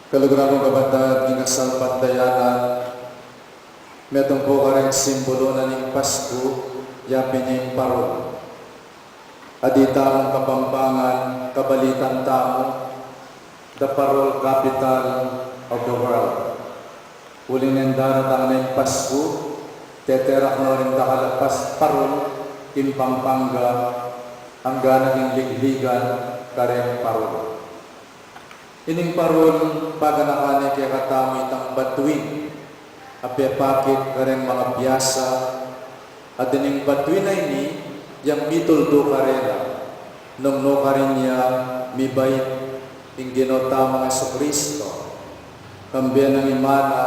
Kalugurang kabatad, ingasal pandayanan, metong po ka rin simbolo na ng Pasko, yapin niya yung parol. Adita mong kapampangan, kabalitan tamo, the parol capital of the world. Uling nendara na yung Pasko, teterak na rin dakalapas parol, in Pampanga, hanggang naging ligligan, kareng parol. Ining parol, paganakani kaya katamo itang batuin, apepakit kareng mga piyasa, at ining batuin na ini, yang mituldo karela, nung no karin niya, mibait, ing ginota mga Kristo, kambiyan ng imana,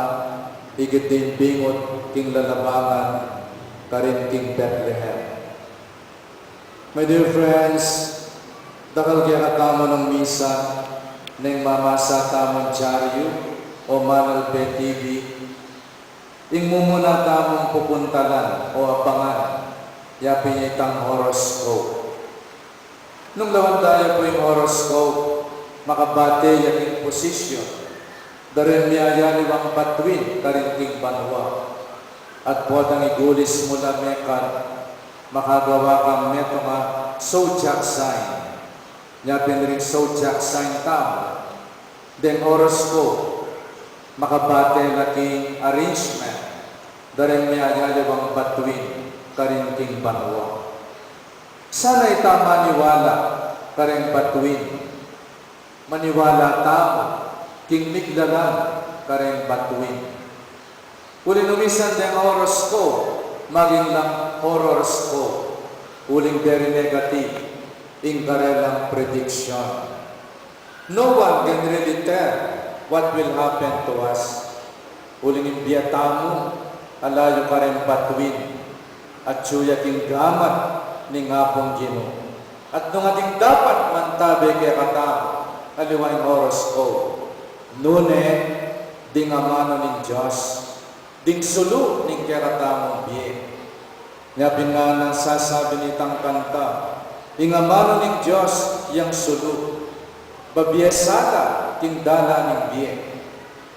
higit din bingot, king lalabangan, karin king Bethlehem. My dear friends, dakal kaya katamo ng misa, neng mamasa tamang dyaryo o Manal TV, ing mumuna tamang pupuntalan o abangan, yapin niya itang horoscope. Nung lawan tayo po yung horoscope, makabate yaking posisyon, darin miyayali wang batuin, karinting banwa, at podang igulis mula mekan, makagawa kang meto nga zodiac sign. Yapin rin zodiac sign tamo. Then horoscope, makabate laking arrangement, daring may ayayawang batuin, karinting banwa. Sana itama maniwala, karing batuin. Maniwala tama, king migdalan, karing batuin. Uling umisan din horoscope, maging lang horoscope. Uling very negative, in karelang prediction. No one can really tell what will happen to us. Uling imbiyatamo, alayo ka rin batuin, at suyaking gamat ni ngapong Ginoo. At nung ating dapat mantabi kaya katamo, aliwain horoscope, nune, ding amano ng Diyos, ding sulu ning kaya katamong biye. Ngapin nga nang sasabi nitang kanta, ingamano ng Diyos yang sulu, babiyesada tindala ng biye.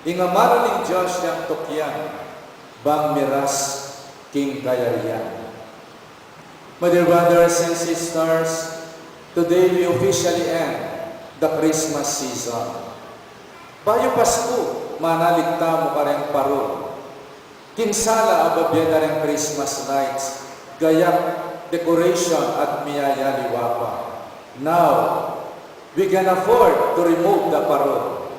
Ingamano ng Diyos yang tukyan, bang miras king kayariyan. My dear brothers and sisters, today we officially end the Christmas season. Bayo Pasko, manaligta mo ka rin parol. Kinsala ababya na rin Christmas nights, gayak decoration at miyayaliwa pa. Now, we can afford to remove the parol.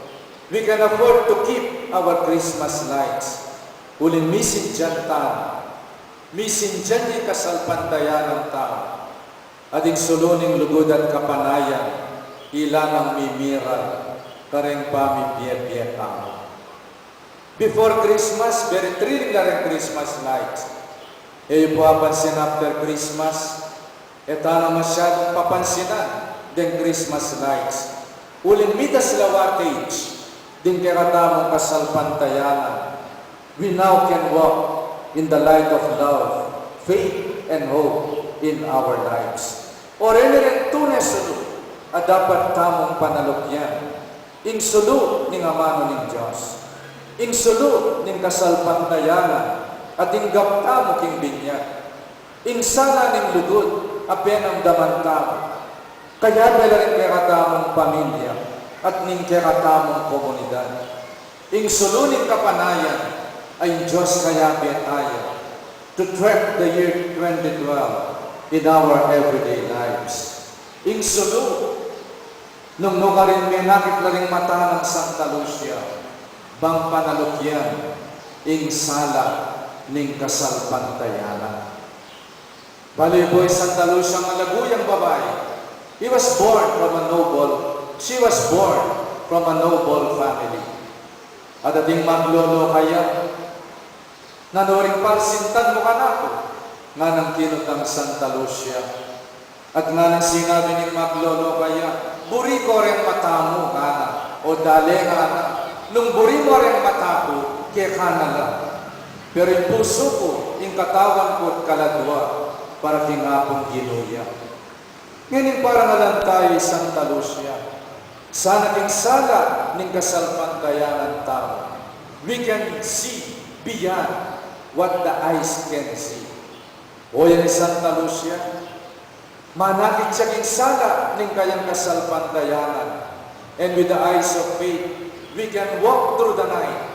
We can afford to keep our Christmas lights. Ulin misin dyan tan, misin dyan yung kasalpantayan ng tao. Ading suluning lugod at kapanayan, ilangang mimiral, kareng pamibiyet-biyet tao. Before Christmas, very thrilling na rin Christmas lights. E po apansin after Christmas, etana masyadong papansinan din Christmas lights. Ulin mitas lawatage, din keratamong kasalpantayanan. We now can walk in the light of love, faith, and hope in our lives. O rin tunay sulu, at dapat tamong panalukyan. Ing sulu ning amano ng Diyos. Ing sulu ning kasalpantayanan. At inggap tamo king binyag. Insana ning lugod, apen ang damantamo. Kaya bela rin kakatamong pamilya at ning kakatamong komunidad. Ing suluning kapanayan ay Diyos kaya tayo to track the year 2012 in our everyday lives. Ing sulu, nung nukarin may nakit na rin mata ng Santa Lucia, bang panalukyan, ing sala, ning kasalpantayanan. Baliboy Santa Lucia ang malaguyang babae. She was born from a noble family. At ating maglolo kaya, nanuring parsintan mo ka na ko, nga nang kinutang Santa Lucia. At nga nang sinabi ni maglolo kaya, buri ko rin mata mo, kana, o dali nga na, nung buri mo rin mata ko, kaya kana lang. Pero yung puso ko, yung katawan ko at kaladwa, para kinapong ginuya. Ngayon parang alam tayo Santa Lucia. Sana king sala ning kasalpantayanan tamo. We can see beyond what the eyes can see. O yan ni Santa Lucia, manakit siya king sala ning kayang kasalpantayanan. And with the eyes of faith, we can walk through the night.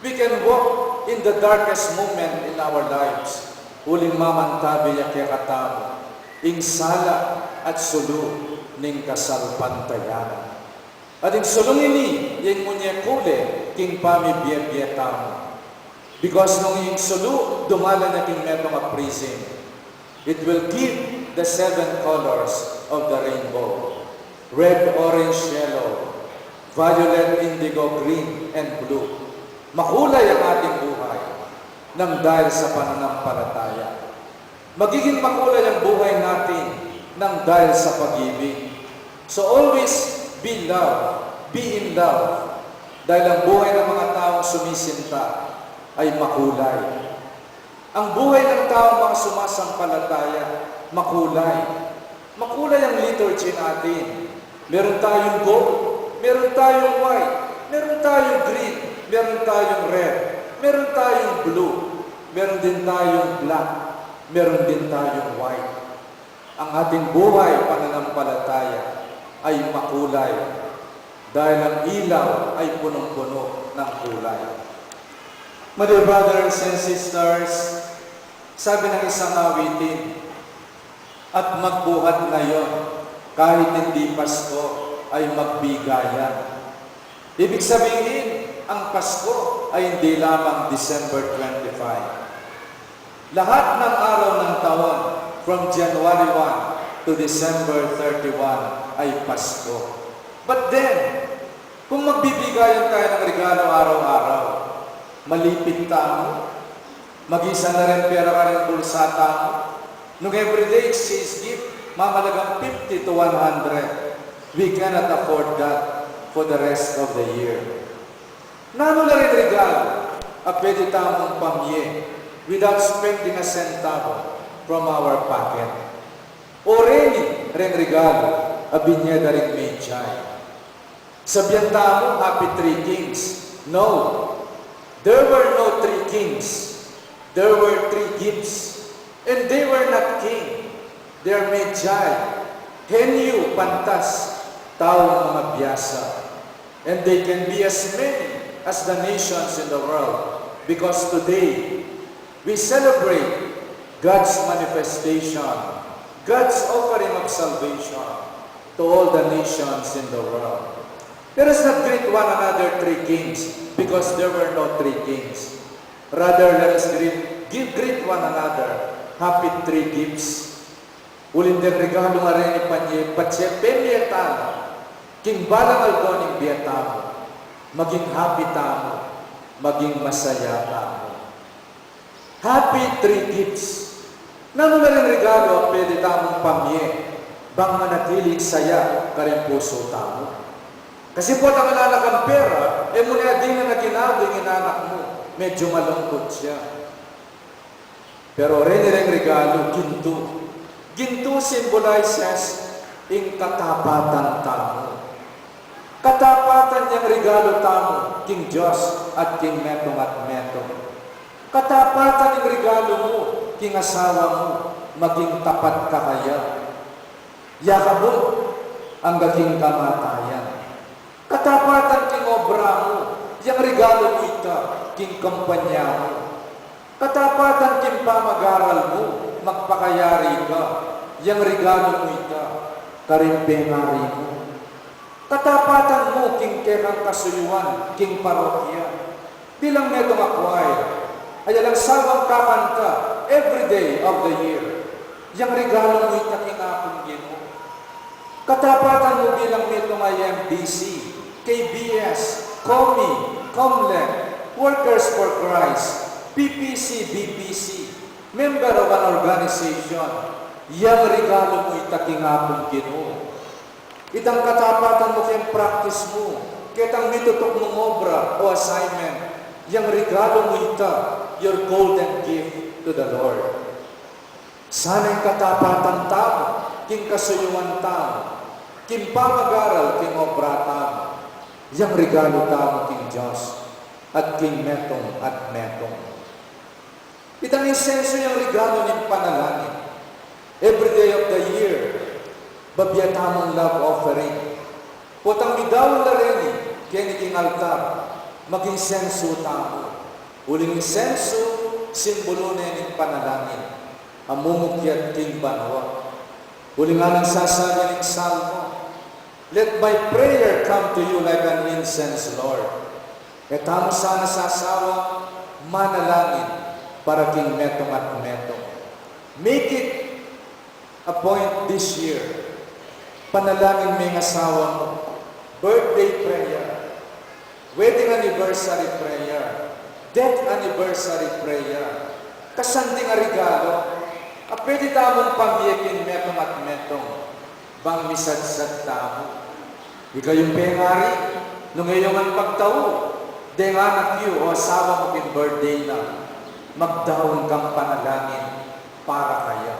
We can walk in the darkest moment in our lives. Uling mamantabi kaya katamo, ing sala at sulu ning kasalpantayanan. At ing sulong ini, yung munyekule, king pamibiyebye tamo. Because nung ing sulu, dumala na king metong a prison. It will give the 7 colors of the rainbow. Red, orange, yellow, violet, indigo, green, and blue. Makulay ang ating buhay nang dahil sa pananampalataya. Magiging makulay ang buhay natin nang dahil sa pag-ibig. So always be love, be in love. Dahil ang buhay ng mga taong sumisinta ay makulay. Ang buhay ng taong mga sumasampalataya, makulay. Makulay ang liturgy natin. Meron tayong gold, meron tayong white, meron tayong green, meron tayong red, meron tayong blue, meron din tayong black, meron din tayong white. Ang ating buhay pananampalataya ay makulay dahil ang ilaw ay punong-puno ng kulay. My dear brothers and sisters, sabi ng isang awitin, at magbuhat ngayon kahit hindi Pasko ay magbigayan. Ibig sabihin, ang Pasko ay hindi lamang December 25. Lahat ng araw ng taon, from January 1 to December 31, ay Pasko. But then, kung magbibigayan tayo ng regalo araw-araw, malipit tamo, mag-isa na rin pera ka rin bulsa tamo, nung everyday exchange gift, mamalagang 50 to 100, we cannot afford that for the rest of the year. Nano na rin regalo, pwede tamong pamye, without spending a centavo from our pocket. O rin regalo, binyeda rin medjay. Sabihan tamo, happy 3 kings. No, there were no 3 kings. There were 3 gifts. And they were not king. They are medjay. Henyo, pantas, tao ng mga biyasa. And they can be as many as the nations in the world. Because today, we celebrate God's manifestation, God's offering of salvation to all the nations in the world. Let us not greet one another 3 kings, because there were no 3 kings. Rather, let us greet one another happy 3 gifts. Ulin din regalo nga rin ni Patse Pemietan, king balang algoning biyatamo, maging happy tamo, maging masaya tamo. Happy 3 gifts. Nano na rin regalo ang pwede tamong pamye, bang manatiling saya ka rin puso tamo. Kasi po ang anak ang pera, muna din na naginado yung inanak mo, medyo malungkot siya. Pero rin regalo, ginto. Ginto symbolizes in katapatan tamo. Katapatan niyang regalo tamo, King Diyos at King Metong at Metong. Katapatan ng regalo mo, King asawa mo, maging tapat ka kaya. Yakabot ang gaging kamatayan. Katapatan King obra mo, yung regalo mo ita, King kampanya mo. Katapatan King pamag-aral mo, magpakayari ka, yung regalo mo ita, karimpengari mo. Katapatan mo, King Kerang Kasuyuan, King Parokya. Bilang netong akway, ay alang sawang kakanta every day of the year. Yang regalo mo ita, King Akong Gino. Katapatan mo bilang netong IMDC, KBS, COMI, COMLEC, Workers for Christ, PPC, BPC, member of an organization. Yang regalo mo ita, King Akong Gino. Itang katapatan mo kayang practice mo, kitang nitutok mong obra o assignment, yung regalo mo ita, your golden gift to the Lord. Sana yung katapatan tao, king kasuyuan tao, kimpamagaral king obrata yang regalo tamo king Diyos at king metong at metong. Itang insenso yung regalo ng panalangin. Every day of the year, babiyatamong love offering. Potang midawon na rin kiniking altar, maging senso tamo. Uling senso, simbolo na yung panalangin. Amumukyat king banwa. Uling nga nang sasabi ng salmo, let my prayer come to you like an incense, Lord. E tamo sana sasawa, manalangin para king metong at metong. Make it a point this year. Panalangin may asawa mo. Birthday prayer. Wedding anniversary prayer. Death anniversary prayer. Kasanding a regalo. Pwede tamong pamiyakin metong at metong. Bang misadsad tamo. Ikaw yung pengari. Nung iyong ang pagtao. Denganak yu o asawa mo kin birthday na. Magdahon kang panalangin para kaya.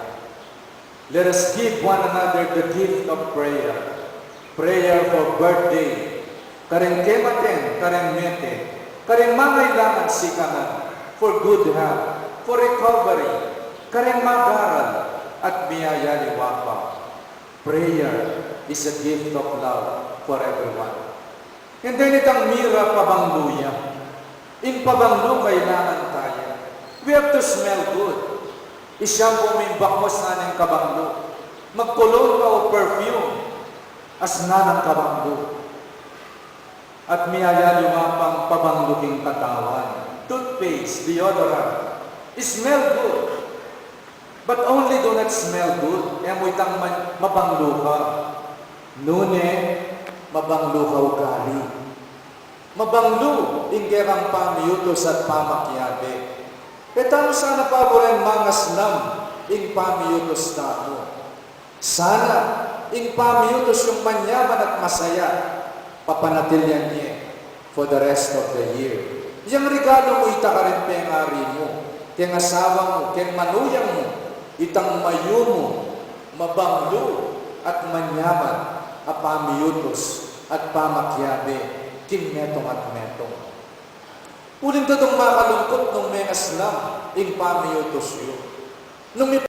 Let us give one another the gift of prayer. Prayer for birthday. Kareng kematen, kareng mete. Kareng mangailangan sikanan. For good health. For recovery. Kareng magaral. At biyaya liwapa. Prayer is a gift of love for everyone. Hindi nitang mira pabangluya. In pabanglo kailangan tayo. We have to smell good. Isyampo may bakwas na ng kabanglo. Magkulong ka o perfume. As na ng kabanglo. At miyaya lumapang pabangluking katawan. Toothpaste, deodorant. Smell good. But only do not smell good. Emoy tang mabanglo ka. Nune, mabanglo ka ugali. Mabanglo, inggerang pamiyutos at pamakyabe. Petano sana paboren mangaslam, ing pamiyutos tamo. Sana, ing pamiyutos yung manyaman at masaya, papanatilyan niya for the rest of the year. Yang regalo mo ita ka rin pengari mo, keng asawa mo, keng manuyang mo, itang mayo mo, mabanglo at manyaman, apamiyutos at pamakyabe, king metong at metong. Uling tatong makalungkot nung may aslam, ing pamiyutos yun. Nung may